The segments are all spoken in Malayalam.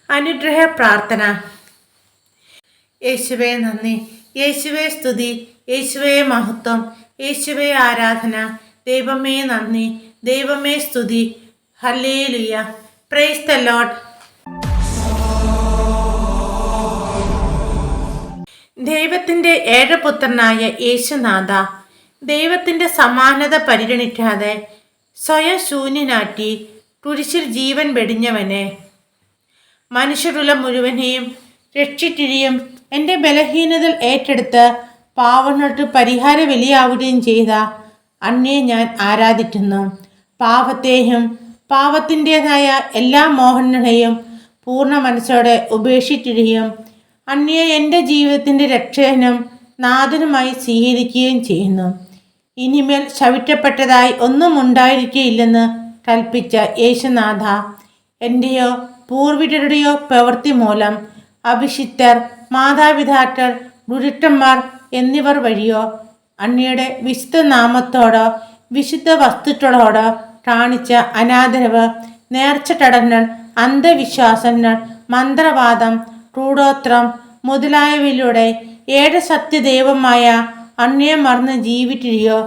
അനുഗ്രഹ പ്രാർത്ഥന. യേശുവേ നന്ദി, യേശുവേ സ്തുതി, യേശുവേ മഹത്വം, യേശുവേ ആരാധന. ദൈവമേ നന്ദി, ദൈവമേ സ്തുതി. ഹല്ലേലൂയ. Praise the Lord. ദൈവത്തിൻ്റെ ഏകപുത്രനായ യേശുനാഥ, ദൈവത്തിൻ്റെ സമാനത പരിഗണിക്കാതെ സ്വയം ശൂന്യനാറ്റി കുരിശിൽ ജീവൻ വെടിഞ്ഞവനെ, മനുഷ്യരുലം മുഴുവനെയും രക്ഷിക്കുകയും എൻ്റെ ബലഹീനതകൾ ഏറ്റെടുത്ത് പാവങ്ങൾക്ക് പരിഹാര ബലിയാവുകയും ചെയ്ത അങ്ങയെ ഞാൻ ആരാധിക്കുന്നു. പാപത്തെയും പാപത്തിൻ്റെതായ എല്ലാ മോഹങ്ങളെയും പൂർണ്ണ മനസ്സോടെ ഉപേക്ഷിക്കുകയും അങ്ങയെ എൻ്റെ ജീവിതത്തിൻ്റെ രക്ഷകനും നാഥനുമായി സ്വീകരിക്കുകയും ചെയ്യുന്നു. ഇനിമേൽ ശവിക്കപ്പെട്ടതായി ഒന്നും ഉണ്ടായിരിക്കുകയില്ലെന്ന് കൽപ്പിച്ച യേശുനാഥ, എൻ്റെയോ പൂർവികരുടെയോ പ്രവൃത്തി മൂലം അഭിഷിക്തർ, മാതാപിതാക്കൾ, ഗുരുക്കന്മാർ എന്നിവർ വഴിയോ അങ്ങയുടെ വിശുദ്ധ നാമത്തോടോ വിശുദ്ധ വസ്തുക്കളോടോ കാണിച്ച അനാദരവ്, നേർച്ച ചടങ്ങുകൾ, അന്ധവിശ്വാസങ്ങൾ, മന്ത്രവാദം, കൂടോത്രം മുതലായവയിലൂടെ ഏഴ് സത്യദൈവമായ അങ്ങയെ മറന്ന് ജീവിക്കുകയോ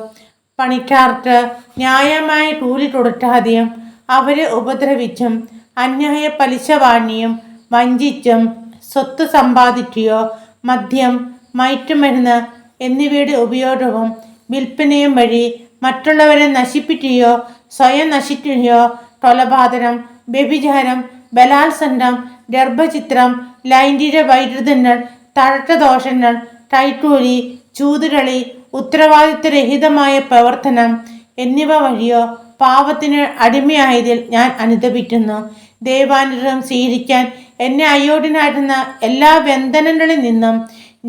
പണിക്കാർക്ക് ന്യായമായ കൂലി കൊടുക്കാതെയും അവരെ ഉപദ്രവിച്ചും അന്യായ പലിശ വാങ്ങിയും വഞ്ചിച്ചും സ്വത്ത് സമ്പാദിക്കുകയോ മദ്യം, മയറ്റുമരുന്ന് എന്നിവയുടെ ഉപയോഗവും വിൽപ്പനയും വഴി മറ്റുള്ളവരെ നശിപ്പിക്കുകയോ സ്വയം നശിക്കുകയോ കൊലപാതകം, വ്യഭിചാരം, ബലാത്സംഗം, ഗർഭചിത്രം, ലൈംഗിക വൈകൃതങ്ങൾ, തഴക്കദോഷങ്ങൾ, കൈക്കൂലി, ചൂതുകളി, ഉത്തരവാദിത്വരഹിതമായ പ്രവർത്തനം എന്നിവ വഴിയോ പാപത്തിന് അടിമയായതിൽ ഞാൻ അനുതപിക്കുന്നു. ദൈവാനുഗ്രഹം സ്വീകരിക്കാൻ എന്നെ അയോഗ്യനായിരുന്ന എല്ലാ ബന്ധനങ്ങളിൽ നിന്നും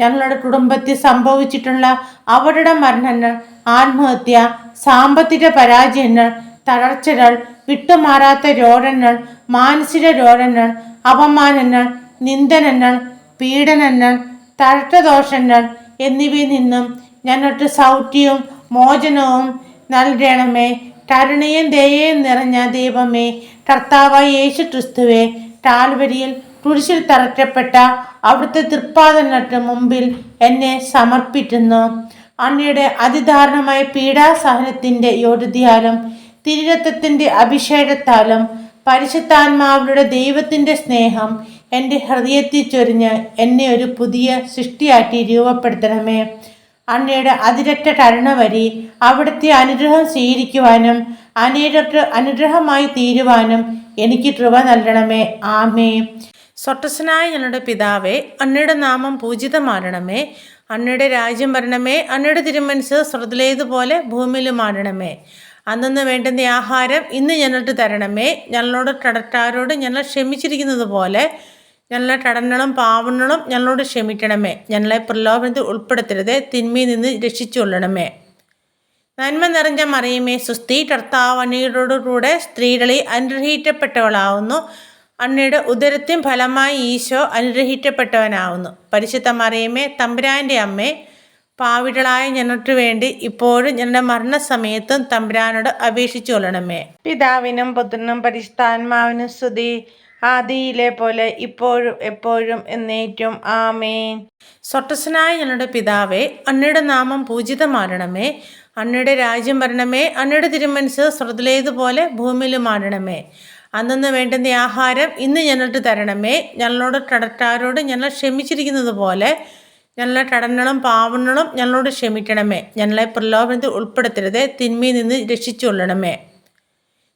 ഞങ്ങളുടെ കുടുംബത്തിൽ സംഭവിച്ചിട്ടുള്ള അവരുടെ മരണങ്ങൾ, ആത്മഹത്യ, സാമ്പത്തിക പരാജയങ്ങൾ, തളർച്ചകൾ, വിട്ടുമാറാത്ത രോഗങ്ങൾ, മാനസിക രോഗങ്ങൾ, അപമാനങ്ങൾ, നിന്ദനങ്ങൾ, പീഡനങ്ങൾ, തഴക്കദോഷങ്ങൾ എന്നിവയിൽ നിന്നും ഞങ്ങൾക്ക് സൗഖ്യവും മോചനവും നൽകണമേ. കരുണയും ദയയും നിറഞ്ഞ ദൈവമേ, കർത്താവായ യേശു ക്രിസ്തുവേ, കാൽവരിയിൽ കുരിശിൽ തറയ്ക്കപ്പെട്ട അവിടുത്തെ തൃപ്പാദങ്ങൾക്ക് മുമ്പിൽ എന്നെ സമർപ്പിക്കുന്നു. അങ്ങയുടെ അതിദാരുണമായ പീഡാസഹനത്തിൻ്റെ യോഗ്യതയാലും തിരുരക്തത്തിൻ്റെ അഭിഷേകത്താലും പരിശുദ്ധാത്മാവിയുടെ ദൈവത്തിൻ്റെ സ്നേഹം എൻ്റെ ഹൃദയത്തിൽ ചൊരിഞ്ഞ് എന്നെ ഒരു പുതിയ സൃഷ്ടിയാക്കി രൂപപ്പെടുത്തണമേ. അങ്ങയുടെ അതിരറ്റ കരുണ വഴി അവിടുത്തെ അനുഗ്രഹം സ്വീകരിക്കുവാനും അനേകർക്ക് അനുഗ്രഹമായി തീരുവാനും എനിക്ക് കൃപ നൽകണമേ. ആമേ. സ്വർഗസ്ഥനായ ഞങ്ങളുടെ പിതാവേ, അങ്ങയുടെ നാമം പൂജിതമാകണമേ. അങ്ങയുടെ രാജ്യം വരണമേ. അങ്ങയുടെ തിരുമനസ്സ് സ്വർഗ്ഗത്തിലേതുപോലെ ഭൂമിയിലുമാകണമേ. അന്നു വേണ്ടുന്ന ആഹാരം ഇന്ന് ഞങ്ങൾക്ക് തരണമേ. ഞങ്ങളോട് കടക്കാരോട് ഞങ്ങൾ ക്ഷമിച്ചിരിക്കുന്നത് പോലെ ഞങ്ങളുടെ കടങ്ങളും പാവങ്ങളും ഞങ്ങളോട് ക്ഷമിക്കണമേ. ഞങ്ങളെ പ്രലോഭനത്തിൽ ഉൾപ്പെടുത്തരുതേ, തിന്മയിൽ നിന്ന് രക്ഷിച്ചുകൊള്ളണമേ. നന്മ നിറഞ്ഞ മറിയമേ സുസ്തി, കർത്താവ് അങ്ങയോട് കൂടെ സ്ത്രീകളിൽ അനുഗ്രഹിക്കപ്പെട്ടവളാവുന്നു. അങ്ങയുടെ ഉദരത്തിൻ ഫലമായി ഈശോ അനുഗ്രഹിക്കപ്പെട്ടവനാവുന്നു. പരിശുദ്ധ മറിയമേ, തമ്പുരാൻ്റെ അമ്മേ, പാവികളായ ഞങ്ങൾക്ക് വേണ്ടി ഇപ്പോഴും ഞങ്ങളുടെ മരണസമയത്തും തമ്പുരാനോട് അപേക്ഷിച്ചു കൊള്ളണമേ. പിതാവിനും പുത്രനും പരിശുദ്ധാത്മാവിനും സ്തുതി, ആദിയിലെ പോലെ ഇപ്പോഴും എപ്പോഴും എന്നേറ്റും. ആമേൻ. സ്വർഗസ്ഥനായ ഞങ്ങളുടെ പിതാവേ, അങ്ങയുടെ നാമം പൂജിതമാകണമേ. അങ്ങയുടെ രാജ്യം വരണമേ. അങ്ങയുടെ തിരുമനസ്സ് സ്വർഗ്ഗത്തിലേതുപോലെ ഭൂമിയിലുമാകണമേ. അന്നു വേണ്ടുന്ന ആഹാരം ഇന്ന് ഞങ്ങൾക്ക് തരണമേ. ഞങ്ങളോട് കടക്കാരോട് ഞങ്ങൾ ക്ഷമിച്ചിരിക്കുന്നത് പോലെ ഞങ്ങളുടെ കടങ്ങളും പാവങ്ങളും ഞങ്ങളോട് ക്ഷമിക്കണമേ. ഞങ്ങളെ പ്രലോഭനത്തിൽ ഉൾപ്പെടുത്തരുതേ, തിന്മയിൽ നിന്ന് രക്ഷിച്ചുകൊള്ളണമേ.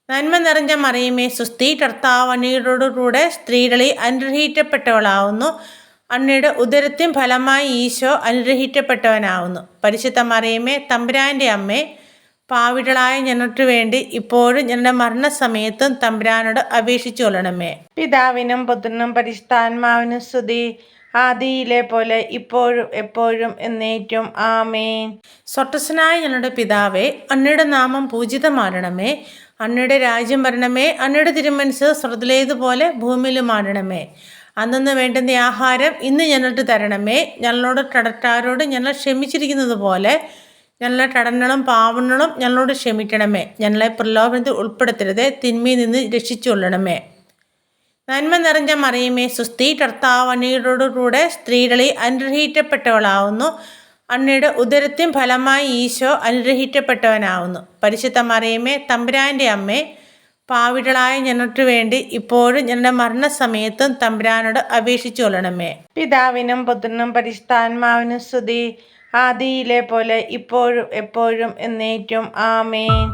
നന്മ നിറഞ്ഞ മറിയമേ സുസ്തി, കർത്താവ് അങ്ങയോട് കൂടെ സ്ത്രീകളിൽ അനുഗ്രഹിക്കപ്പെട്ടവളാവുന്നു. അങ്ങയുടെ ഉദരത്തിൻ ഫലമായി ഈശോ അനുഗ്രഹിക്കപ്പെട്ടവനാവുന്നു. പരിശുദ്ധ മറിയമേ, തമ്പുരാൻ്റെ അമ്മേ, പാവികളായ ഞങ്ങൾക്ക് വേണ്ടി ഇപ്പോഴും ഞങ്ങളുടെ മരണസമയത്തും തമ്പുരാനോട് അപേക്ഷിച്ചു കൊള്ളണമേ. പിതാവിനും പുത്രനും പരിശുദ്ധാത്മാവിനും സ്തുതി, ആദിയിലെ പോലെ ഇപ്പോഴും എപ്പോഴും എന്നേറ്റും. ആമേൻ. സ്വർഗസ്ഥനായ ഞങ്ങളുടെ പിതാവേ, അങ്ങയുടെ നാമം പൂജിതമാകണമേ. അങ്ങയുടെ രാജ്യം വരണമേ. അങ്ങയുടെ തിരുമനസ്സ് സ്വർഗ്ഗത്തിലേതുപോലെ ഭൂമിയിലുമാകണമേ. അന്നു വേണ്ടുന്ന ആഹാരം ഇന്ന് ഞങ്ങൾക്ക് തരണമേ. ഞങ്ങളോട് കടക്കാരോട് ഞങ്ങൾ ക്ഷമിച്ചിരിക്കുന്നത് പോലെ ഞങ്ങളുടെ കടങ്ങളും പാവങ്ങളും ഞങ്ങളോട് ക്ഷമിക്കണമേ. ഞങ്ങളെ പ്രലോഭനത്തിൽ ഉൾപ്പെടുത്തരുതേ, തിന്മയിൽ നിന്ന് രക്ഷിച്ചുകൊള്ളണമേ. നന്മ നിറഞ്ഞ മറിയമേ സുസ്തി, കർത്താവ് അങ്ങയോടുകൂടെ സ്ത്രീകളിൽ അനുഗ്രഹിക്കപ്പെട്ടവളാവുന്നു. അങ്ങയുടെ ഉദരത്തിൻ ഫലമായി ഈശോ അനുഗ്രഹിക്കപ്പെട്ടവനാവുന്നു. പരിശുദ്ധ മറിയമേ തമ്പുരാൻ്റെ അമ്മേ, പാവികളായ ഞങ്ങൾക്ക് വേണ്ടി ഇപ്പോഴും ഞങ്ങളുടെ മരണസമയത്തും തമ്പുരാനോട് അപേക്ഷിച്ചു കൊള്ളണമേ. പിതാവിനും പുത്രനും പരിശുദ്ധാത്മാവിനും സ്തുതി, ആദിയിലെ പോലെ ഇപ്പോഴും എപ്പോഴും എന്നേക്കും. ആമേൻ.